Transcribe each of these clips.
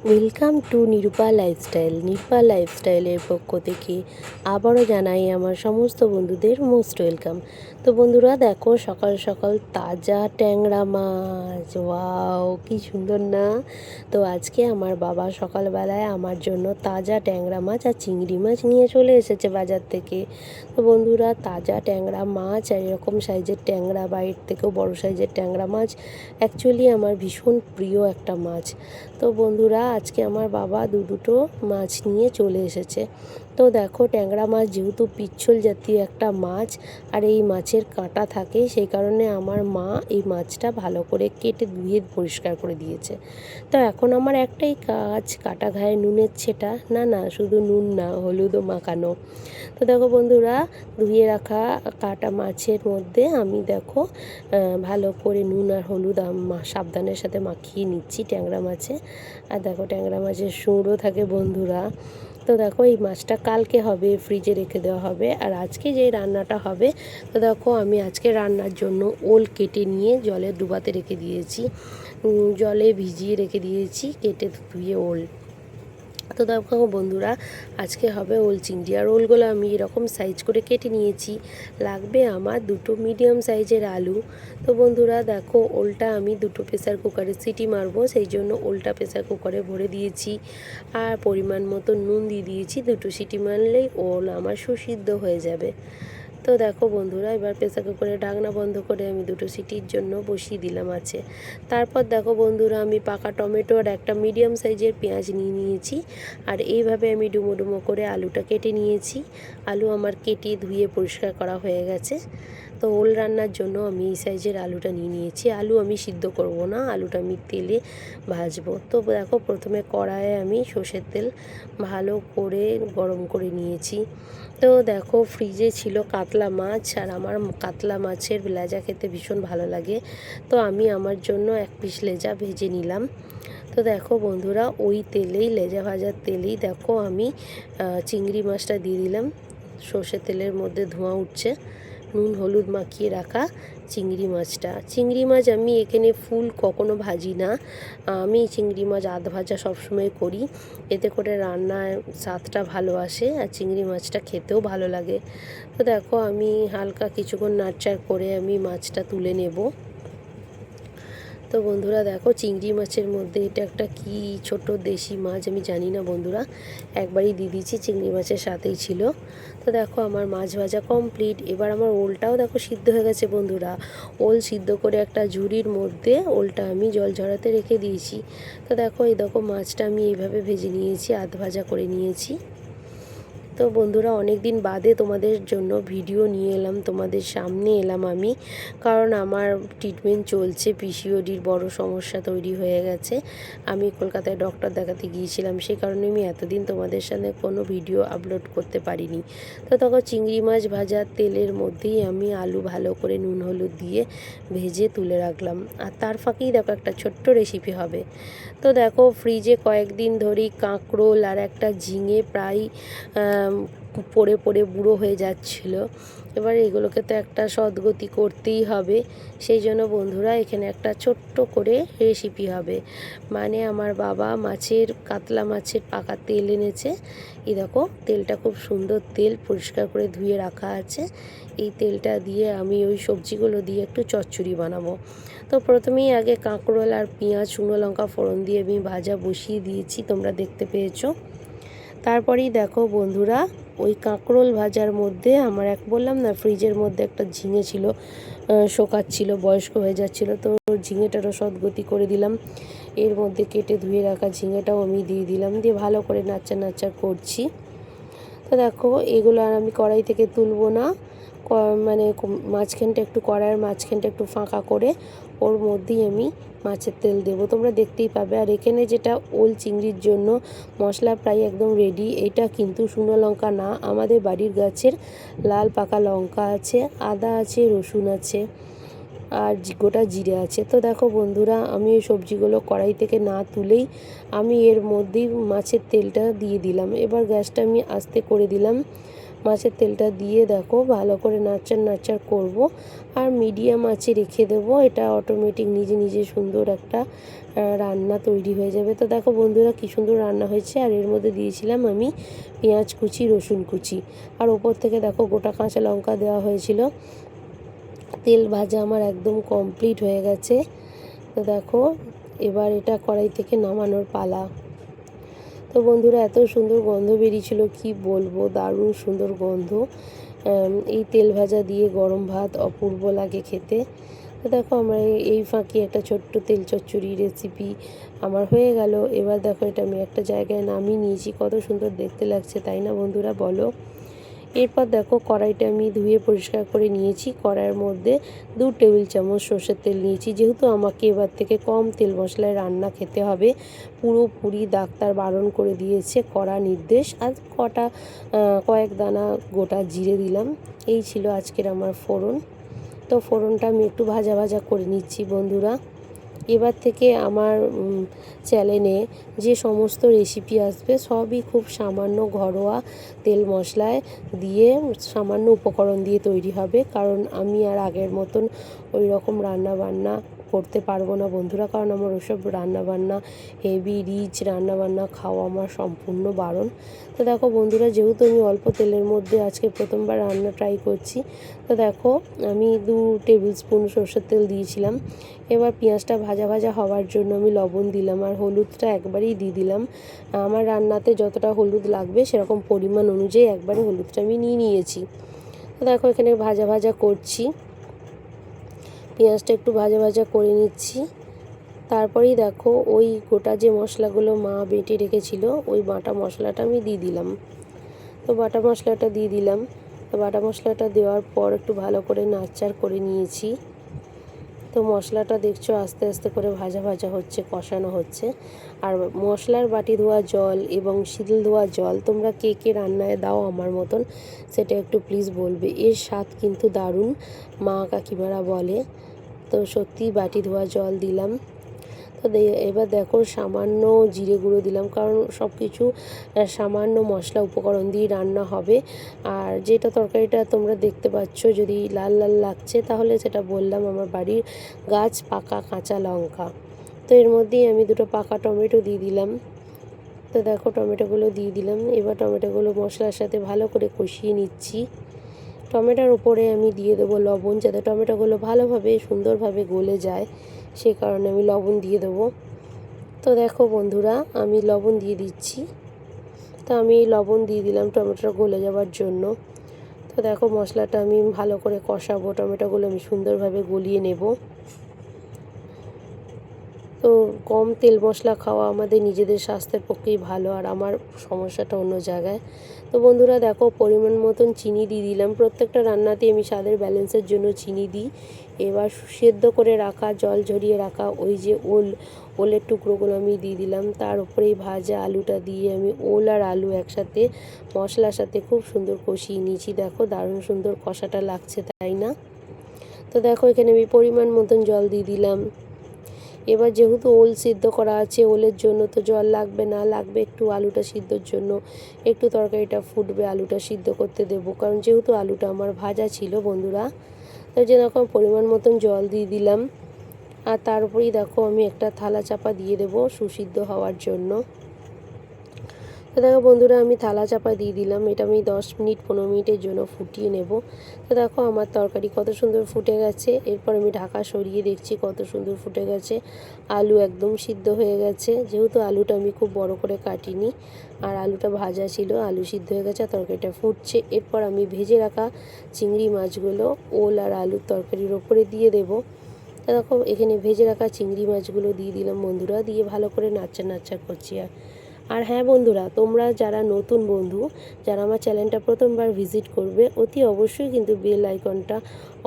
Welcome to Nirupa লাইফস্টাইলের পক্ষ থেকে আবারও জানাই আমার সমস্ত বন্ধুদের মোস্ট ওয়েলকাম। তো বন্ধুরা দেখো, সকাল সকাল তাজা ট্যাংরা মাছ, ওয়াও কি সুন্দর না। তো আজকে আমার বাবা সকালবেলায় আমার জন্য তাজা ট্যাংরা মাছ আর চিংড়ি মাছ নিয়ে চলে এসেছে বাজার থেকে। তো বন্ধুরা, তাজা ট্যাংরা মাছ আর এরকম সাইজের ট্যাংরা বা এর থেকেও বড়ো সাইজের ট্যাংরা মাছ অ্যাকচুয়ালি আমার ভীষণ প্রিয় একটা মাছ। তো বন্ধুরা, আজকে আমার বাবা দুটো মাছ নিয়ে চলে এসেছে। তো দেখো, ট্যাংরা মাছ যেহেতু পিচ্ছল জাতীয় একটা মাছ আর এই মাছের কাঁটা থাকে, সেই কারণে আমার মা এই মাছটা ভালো করে কেটে ধুয়ে পরিষ্কার করে দিয়েছে। তো এখন আমার একটাই কাজ, কাটা ঘায়ে নুনের ছেটা, না শুধু নুন না, হলুদও মাখানো। তো দেখো বন্ধুরা, ধুয়ে রাখা কাটা মাছের মধ্যে আমি দেখো ভালো করে নুন আর হলুদ সাবধানের সাথে মাখিয়ে নিচ্ছি ট্যাংরা মাছে। আর দেখো, ট্যাংরা মাছের সুরও থাকে বন্ধুরা। তো দেখো, এই মাছটা কালকে হবে, ফ্রিজে রেখে দেওয়া হবে। আর আজকে যে রান্নাটা হবে, তো দেখো আমি আজকে রান্নার জন্য ওল কেটে নিয়ে জলে ডুবাতে রেখে দিয়েছি, জলে ভিজিয়ে রেখে দিয়েছি, কেটে ধুয়ে ওল। তো দেখো বন্ধুরা, আজকে হবে ওল চিংড়ি। আর ওলগুলো আমি এরকম সাইজ করে কেটে নিয়েছি। লাগবে আমার দুটো মিডিয়াম সাইজের আলু। তো বন্ধুরা দেখো, ওলটা আমি দুটো প্রেসার কুকারে সিটি মারবো, সেই জন্য ওলটা প্রেসার কুকারে ভরে দিয়েছি। আর পরিমাণ মতো নুন দিয়ে দিয়েছি, দুটো সিটি মারলেই ওল আমার সুসিদ্ধ হয়ে যাবে। তো দেখো বন্ধুরা, এবার প্রেসার কুকারের ঢাকনা বন্ধ করে আমি দুটো সিটির জন্য বসিয়ে দিলাম আছে। তারপর দেখো বন্ধুরা, আমি পাকা টমেটো আর একটা মিডিয়াম সাইজের পেঁয়াজ নিয়ে নিয়েছি। আর এইভাবে আমি ডুমো ডুমো করে আলুটা কেটে নিয়েছি। আলু আমার কেটে ধুয়ে পরিষ্কার করা হয়ে গেছে। তো ওল রান্নার জন্য আমি এই সাইজের আলুটা নিয়ে নিয়েছি। আলু আমি সিদ্ধ করব না, আলুটা আমি তেলে ভাজবো। তো দেখো, প্রথমে কড়াইয়ে আমি সর্ষের তেল ভালো করে গরম করে নিয়েছি। তো দেখো, ফ্রিজে ছিল কাতলা মাছ, আর আমার কাতলা মাছের লেজা খেতে ভীষণ ভালো লাগে। তো আমি আমার জন্য এক পিস লেজা ভেজে নিলাম। তো দেখো বন্ধুরা, ওই তেলেই, লেজা ভাজার তেলেই দেখো আমি চিংড়ি মাছটা দিয়ে দিলাম। সর্ষের তেলের মধ্যে ধোঁয়া উঠছে, নুন হলুদ মাখিয়ে রাখা চিংড়ি মাছ আমি এখানে ফুল কখনো ভাজি না, আমি চিংড়ি মাছ আধ ভাজা সবসময় করি। এতে করে রান্নার স্বাদটা ভালো আসে আর চিংড়ি মাছটা খেতেও ভালো লাগে। তো দেখো, আমি হালকা কিছুক্ষণ নাড়চাড় করে আমি মাছটা তুলে নেব। তো বন্ধুরা দেখো, চিংড়ি মাছের মধ্যে এটা একটা কি ছোট দেশি মাছ আমি জানি না বন্ধুরা, একবারই দিয়ে দিয়েছি, চিংড়ি মাছের সাথেই ছিল। তো দেখো, আমার মাছ ভাজা কমপ্লিট। এবার আমার ওলটাও দেখো সিদ্ধ হয়ে গেছে বন্ধুরা। ওল সিদ্ধ করে একটা ঝুড়ির মধ্যে ওলটা আমি জল ঝরাতে রেখে দিয়েছি। তো দেখো, এই দেখো মাছটা আমি এইভাবে ভেজে নিয়েছি, আধ ভাজা করে নিয়েছি। তো বন্ধুরা, অনেক দিন বাদে তোমাদের জন্য ভিডিও নিয়ে এলাম, তোমাদের সামনে এলাম আমি, কারণ আমার ট্রিটমেন্ট চলছে, পিসিওডির বড় সমস্যা তৈরি হয়ে গেছে। আমি কলকাতায় ডক্টর দেখাতে গিয়েছিলাম, সেই কারণে আমি এতদিন তোমাদের সামনে কোনো ভিডিও আপলোড করতে পারিনি। তো তখন চিংড়ি মাছ ভাজার তেলের মধ্যেই আমি আলু ভালো করে নুন হলুদ দিয়ে ভেজে তুলে রাখলাম। আর তার ফাঁকেই দেখো, একটা ছোট্ট রেসিপি হবে। তো দেখো, ফ্রিজে কয়েকদিন ধরেই কাঁকরোল আর একটা ঝিঙে প্রায় পড়ে পড়ে বুড়ো হয়ে যাচ্ছিল। এবার এগুলোকে তো একটা সদ্গতি করতেই হবে, সেই জন্য বন্ধুরা এখানে একটা ছোট্ট করে রেসিপি হবে। মানে আমার বাবা কাতলা মাছের পাকা তেল এনেছে। এই দেখো, তেলটা খুব সুন্দর তেল, পরিষ্কার করে ধুয়ে রাখা আছে। এই তেলটা দিয়ে আমি ওই সবজিগুলো দিয়ে একটু চচ্চড়ি বানাবো। তো প্রথমেই আগে কাঁকরোল আর পেঁয়াজ শুকনো লঙ্কা ফোড়ন দিয়ে আমি ভাজা বসিয়ে দিয়েছি, তোমরা দেখতে পেয়েছো। তারপরেই দেখো বন্ধুরা, ওই কাঁকরোল ভাজার মধ্যে আমার বললাম না, ফ্রিজের মধ্যে একটা ঝিঙে ছিল, শোকাচ্ছিল, বয়স্ক হয়ে যাচ্ছিল, তো ঝিঙেটারও সদ্গতি করে দিলাম। এর মধ্যে কেটে ধুয়ে রাখা ঝিঙেটাও আমি দিয়ে দিলাম, দিয়ে ভালো করে নাড়াচাড়া করছি। তো দেখো, এগুলো আর আমি কড়াই থেকে তুলবো না, মানে মাঝখানটা একটু, কড়াইয়ের মাঝখানটা একটু ফাঁকা করে ওর মধ্যেই আমি মাছের তেল দেবো, তোমরা দেখতেই পাবে। আর এখানে যেটা ওল চিংড়ির জন্য মশলা প্রায় একদম রেডি। এটা কিন্তু শুকনো লঙ্কা না, আমাদের বাড়ির গাছের লাল পাকা লঙ্কা আছে, আদা আছে, রসুন আছে, আর গোটা জিরে আছে। তো দেখো বন্ধুরা, আমি ওই সবজিগুলো কড়াই থেকে না তুলেই আমি এর মধ্যেই মাছের তেলটা দিয়ে দিলাম। এবার গ্যাসটা আমি আস্তে করে দিলাম, মাছের তেলটা দিয়ে দেখো ভালো করে নাড়চাড় করব আর মিডিয়াম আঁচে রেখে দেবো। এটা অটোমেটিক নিজে নিজে সুন্দর একটা রান্না তৈরি হয়ে যাবে। তো দেখো বন্ধুরা কী সুন্দর রান্না হয়েছে। আর এর মধ্যে দিয়েছিলাম আমি পেঁয়াজ কুচি, রসুন কুচি, আর ওপর থেকে দেখো গোটা কাঁচা লঙ্কা দেওয়া হয়েছিল। তেল ভাজা আমার একদম কমপ্লিট হয়ে গেছে। তো দেখো এবার এটা কড়াই থেকে নামানোর পালা। তো বন্ধুরা এত সুন্দর গন্ধ বেরিয়েছিল কি বলবো, দারুণ সুন্দর গন্ধ। এই তেল ভাজা দিয়ে গরম ভাত অপূর্ব লাগে খেতে। তো দেখো আমার এই ফাঁকি একটা ছোট্ট তেল চচ্চড়ি রেসিপি আমার হয়ে গেল। এবার দেখো এটা আমি একটা জায়গায় নামিয়ে নিয়েছি। কত সুন্দর দেখতে লাগছে তাই না বন্ধুরা, বলো। এরপর দেখো কড়াইটা আমি ধুয়ে পরিষ্কার করে নিয়েছি। কড়াইয়ের মধ্যে 2 টেবিল চামচ সর্ষের তেল নিয়েছি। যেহেতু আমাকে এবার থেকে কম তেল মশলায় রান্না খেতে হবে, পুরোপুরি ডাক্তার বারণ করে দিয়েছে, কড়া নির্দেশ। আর কয়েক দানা গোটা জিরে দিলাম। এই ছিল আজকের আমার ফোড়ন। তো ফোড়নটা আমি একটু ভাজা ভাজা করে নিচ্ছি বন্ধুরা। এবার থেকে আমার চ্যানেলে যে সমস্ত রেসিপি আসবে সবই খুব সামান্য ঘরোয়া তেল মশলায় দিয়ে সামান্য উপকরণ দিয়ে তৈরি হবে। কারণ আমি আর আগের মতন ওই রকম রান্নাবান্না করতে পারবো না বন্ধুরা, কারণ আমার ওসব রান্নাবান্না হেভি রিচ রান্নাবান্না খাওয়া আমার সম্পূর্ণ বারণ। তো দেখো বন্ধুরা যেহেতু আমি অল্প তেলের মধ্যে আজকে প্রথমবার রান্না ট্রাই করছি, তো দেখো আমি 2 টেবিল স্পুন সরষের তেল দিয়েছিলাম। এবার পেঁয়াজটা ভাজা ভাজা হওয়ার জন্য আমি লবণ দিলাম আর হলুদটা একবারেই দিয়ে দিলাম। আমার রান্নাতে যতটা হলুদ লাগবে সেরকম পরিমাণ অনুযায়ী একবারে হলুদটা আমি নিয়েছি। তো দেখো এখানে ভাজা ভাজা করছি, পেঁয়াজটা একটু ভাজা ভাজা করে নিচ্ছি। তারপরেই দেখো ওই গোটা যে মশলাগুলো মা বেটে রেখেছিল ওই বাটা মশলাটা আমি দিয়ে দিলাম। তো বাটা মশলাটা দিয়ে দিলাম। তো বাটা মশলাটা দেওয়ার পর একটু ভালো করে নাড়চাড় করে নিয়েছি। তো মশলাটা দেখছো আস্তে আস্তে করে ভাজা ভাজা হচ্ছে, কষানো হচ্ছে। আর মশলার বাটি ধোয়া জল এবং শিল ধোয়া জল তোমরা কে কে রান্নায় দাও আমার মতন সেটা একটু প্লিজ বলবে। এর স্বাদ কিন্তু দারুণ, মা কাকিমারা বলে। তো সত্যি বাটি ধোয়া জল দিলাম। তো এবার দেখো সামান্য জিরে গুঁড়ো দিলাম, কারণ সব কিছু সামান্য মশলা উপকরণ দিয়ে রান্না হবে। আর যেটা তরকারিটা তোমরা দেখতে পাচ্ছ যদি লাল লাল লাগছে তাহলে সেটা বললাম আমার বাড়ির গাছ পাকা কাঁচা লঙ্কা। তো এর মধ্যেই আমি 2টো পাকা টমেটো দিয়ে দিলাম। তো দেখো টমেটোগুলো দিয়ে দিলাম। এবার টমেটোগুলো মশলার সাথে ভালো করে কষিয়ে নিচ্ছি। টমেটোর উপরে আমি দিয়ে দেবো লবণ, যাতে টমেটোগুলো ভালোভাবে সুন্দরভাবে গলে যায়, সেই কারণে আমি লবণ দিয়ে দেবো। তো দেখো বন্ধুরা আমি লবণ দিয়ে দিচ্ছি। তো আমি লবণ দিয়ে দিলাম টমেটোটা গলে যাওয়ার জন্য। তো দেখো মশলাটা আমি ভালো করে কষাবো, টমেটোগুলো আমি সুন্দরভাবে গলিয়ে নেব। তো কম তেল মশলা খাওয়া আমাদের নিজেদের স্বাস্থ্যের পক্ষেই ভালো, আর আমার সমস্যাটা অন্য জায়গায়। তো বন্ধুরা দেখো পরিমাণ মতন চিনি দিয়ে দিলাম। প্রত্যেকটা রান্নাতে আমি স্বাদের ব্যালেন্সের জন্য চিনি দিই। এবার সেদ্ধ করে রাখা জল ঝরিয়ে রাখা ওই যে ওলের টুকরোগুলো আমি দিয়ে দিলাম। তার উপরেই ভাজা আলুটা দিয়ে আমি ওল আর আলু একসাথে মশলার সাথে খুব সুন্দর কষিয়ে নিয়েছি। দেখো দারুণ সুন্দর কষাটা লাগছে তাই না। তো দেখো এখানে আমি পরিমাণ মতন জল দিয়ে দিলাম। এবার যেহেতু ওল সিদ্ধ করা আছে ওলের জন্য তো জল লাগবে না, লাগবে একটু আলুটা সিদ্ধর জন্য। একটু তরকারিটা ফুটবে আলুটা সিদ্ধ করতে দেবো, কারণ যেহেতু আলুটা আমার ভাজা ছিল বন্ধুরা। তো যেরকম পরিমাণ মতন জল দিয়ে দিলাম। আর তার উপরেই দেখো আমি একটা থালা চাপা দিয়ে দেবো সুসিদ্ধ হওয়ার জন্য। তো দেখো বন্ধুরা আমি থালা চাপা দিয়ে দিলাম। এটা আমি 10 মিনিট 15 মিনিটের জন্য ফুটিয়ে নেব। তো দেখো আমার তরকারি কত সুন্দর ফুটে গেছে। এরপর আমি ঢাকা সরিয়ে দেখছি কত সুন্দর ফুটে গেছে। আলু একদম সিদ্ধ হয়ে গেছে, যেহেতু আলুটা আমি খুব বড় করে কাটিনি আর আলুটা ভাজা ছিল, আলু সিদ্ধ হয়ে গেছে, তরকারিটা ফুটছে। এরপর আমি ভেজে রাখা চিংড়ি মাছগুলো ওল আর আলুর তরকারির ওপরে দিয়ে দেবো। তো দেখো এখানে ভেজে রাখা চিংড়ি মাছগুলো দিয়ে দিলাম বন্ধুরা, দিয়ে ভালো করে নাড়চাড় করছি। আর হ্যাঁ বন্ধুরা, তোমরা যারা নতুন বন্ধু, যারা আমার চ্যানেলটা প্রথমবার ভিজিট করবে, অতি অবশ্যই কিন্তু বেল আইকনটা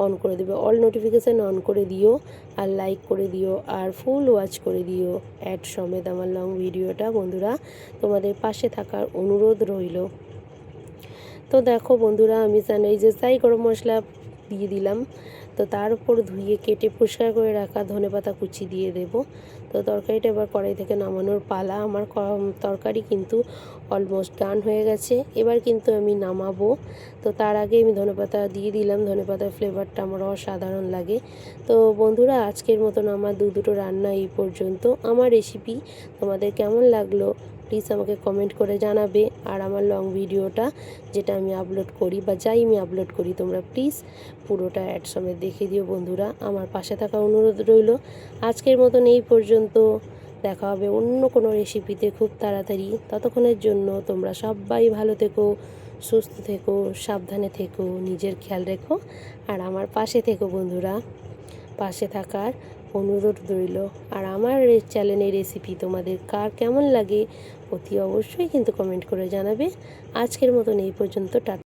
অন করে দেবে, অল নোটিফিকেশান অন করে দিও, আর লাইক করে দিও, আর ফুল ওয়াচ করে দিও অ্যাড সমেত আমার লং ভিডিওটা বন্ধুরা। তোমাদের পাশে থাকার অনুরোধ রইল। তো দেখো বন্ধুরা আমি এই যে চাই গরম মশলা দিয়ে দিলাম। তো তার উপর ধুয়ে কেটে পরিষ্কার করে রাখা ধনেপাতা কুচি দিয়ে দেব। তো তরকারিটা এবার কড়াই থেকে নামানোর পালা। আমার তরকারি কিন্তু অলমোস্ট ডান হয়ে গেছে। এবার কিন্তু আমি নামাবো। তো তার আগে আমি ধনেপাতা দিয়ে দিলাম। ধনেপাতার ফ্লেভারটা আমার অসাধারণ লাগে। তো বন্ধুরা, আজকের মতন আমার দুটো রান্না এই পর্যন্ত। আমার রেসিপি তোমাদের কেমন লাগলো প্লিজ আমাকে কমেন্ট করে জানাবে। আর আমার লং ভিডিওটা যেটা আমি আপলোড করি বা যাই আমি আপলোড করি, তোমরা প্লিজ পুরোটা অ্যাড সমেত দেখে দিও বন্ধুরা। আমার পাশে থাকা অনুরোধ রইল। আজকের মতন এই পর্যন্ত। দেখা হবে অন্য কোনো রেসিপিতে খুব তাড়াতাড়ি। ততক্ষণের জন্য তোমরা সবাই ভালো থেকো, সুস্থ থেকো, সাবধানে থেকো, নিজের খেয়াল রেখো আর আমার পাশে থেকো বন্ধুরা। পাশে থাকার অনুরোধ রইল। আর আমার চ্যানেলের রেসিপি তোমাদের কার কেমন লাগে অতি অবশ্যই কিন্তু কমেন্ট করে জানাবে। আজকের মতন এই পর্যন্ত। টাটা।